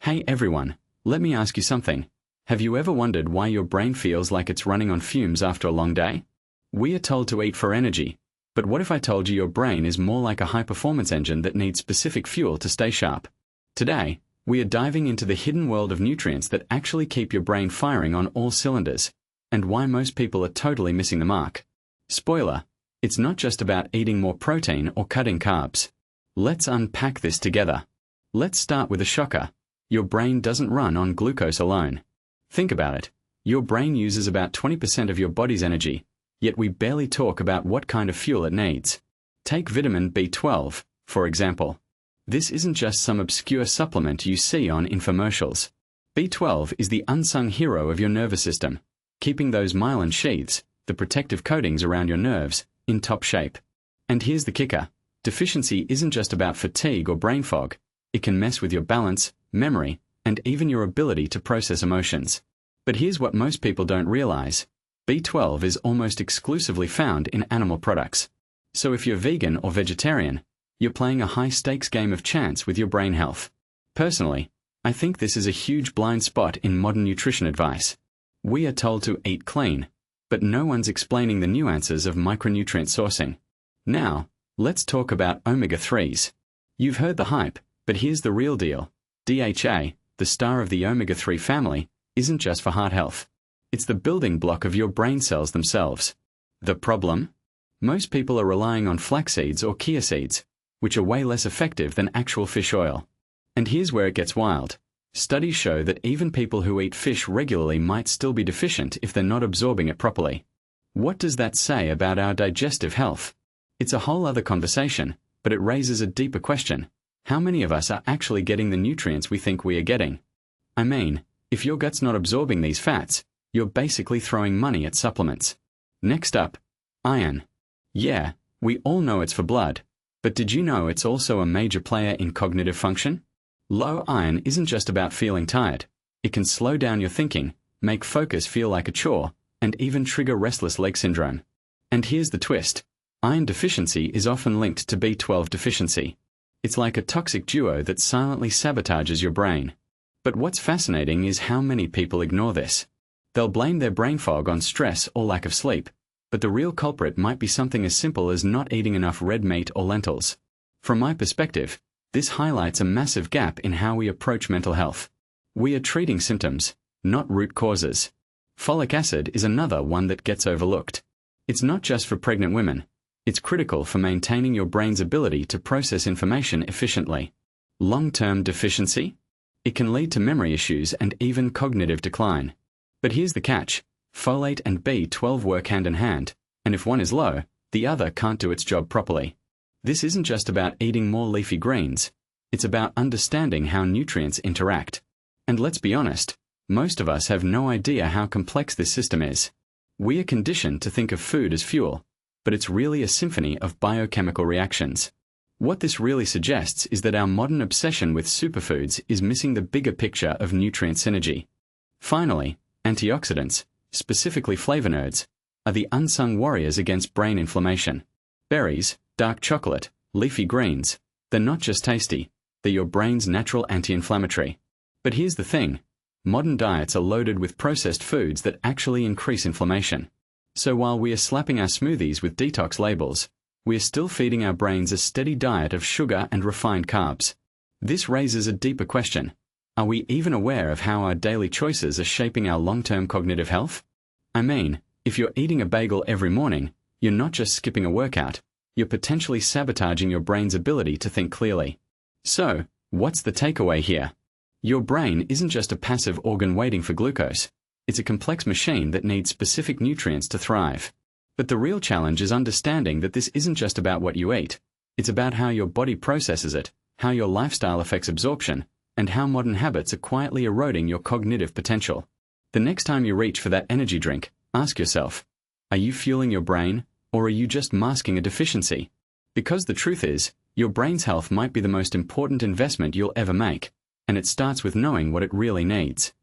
Hey everyone, let me ask you something. Have you ever wondered why your brain feels like it's running on fumes after a long day? We are told to eat for energy, but what if I told you your brain is more like a high-performance engine that needs specific fuel to stay sharp? Today, we are diving into the hidden world of nutrients that actually keep your brain firing on all cylinders, and why most people are totally missing the mark. Spoiler, it's not just about eating more protein or cutting carbs. Let's unpack this together. Let's start with a shocker. Your brain doesn't run on glucose alone. Think about it. Your brain uses about 20% of your body's energy, yet we barely talk about what kind of fuel it needs. Take vitamin B12, for example. This isn't just some obscure supplement you see on infomercials. B12 is the unsung hero of your nervous system, keeping those myelin sheaths, the protective coatings around your nerves, in top shape. And here's the kicker. Deficiency isn't just about fatigue or brain fog. It can mess with your balance, memory, and even your ability to process emotions. But here's what most people don't realize. B12 is almost exclusively found in animal products. So if you're vegan or vegetarian, you're playing a high-stakes game of chance with your brain health. Personally, I think this is a huge blind spot in modern nutrition advice. We are told to eat clean, but no one's explaining the nuances of micronutrient sourcing. Now, let's talk about omega-3s. You've heard the hype, but here's the real deal. DHA, the star of the omega-3 family, isn't just for heart health. It's the building block of your brain cells themselves. The problem? Most people are relying on flax seeds or chia seeds, which are way less effective than actual fish oil. And here's where it gets wild. Studies show that even people who eat fish regularly might still be deficient if they're not absorbing it properly. What does that say about our digestive health? It's a whole other conversation, but it raises a deeper question. How many of us are actually getting the nutrients we think we are getting? I mean, if your gut's not absorbing these fats, you're basically throwing money at supplements. Next up, iron. Yeah, we all know it's for blood, but did you know it's also a major player in cognitive function? Low iron isn't just about feeling tired. It can slow down your thinking, make focus feel like a chore, and even trigger restless leg syndrome. And here's the twist. Iron deficiency is often linked to B12 deficiency. It's like a toxic duo that silently sabotages your brain. But what's fascinating is how many people ignore this. They'll blame their brain fog on stress or lack of sleep, but the real culprit might be something as simple as not eating enough red meat or lentils. From my perspective, this highlights a massive gap in how we approach mental health. We are treating symptoms, not root causes. Folic acid is another one that gets overlooked. It's not just for pregnant women. It's critical for maintaining your brain's ability to process information efficiently. Long-term deficiency? It can lead to memory issues and even cognitive decline. But here's the catch. Folate and B12 work hand in hand, and if one is low, the other can't do its job properly. This isn't just about eating more leafy greens. It's about understanding how nutrients interact. And let's be honest, most of us have no idea how complex this system is. We are conditioned to think of food as fuel, but it's really a symphony of biochemical reactions. What this really suggests is that our modern obsession with superfoods is missing the bigger picture of nutrient synergy. Finally, antioxidants, specifically flavonoids, are the unsung warriors against brain inflammation. Berries, dark chocolate, leafy greens, they're not just tasty, they're your brain's natural anti-inflammatory. But here's the thing. Modern diets are loaded with processed foods that actually increase inflammation. So while we are slapping our smoothies with detox labels, we are still feeding our brains a steady diet of sugar and refined carbs. This raises a deeper question. Are we even aware of how our daily choices are shaping our long-term cognitive health? I mean, if you're eating a bagel every morning, you're not just skipping a workout, you're potentially sabotaging your brain's ability to think clearly. So, what's the takeaway here? Your brain isn't just a passive organ waiting for glucose. It's a complex machine that needs specific nutrients to thrive. But the real challenge is understanding that this isn't just about what you eat. It's about how your body processes it, how your lifestyle affects absorption, and how modern habits are quietly eroding your cognitive potential. The next time you reach for that energy drink, ask yourself, are you fueling your brain, or are you just masking a deficiency? Because the truth is, your brain's health might be the most important investment you'll ever make, and it starts with knowing what it really needs.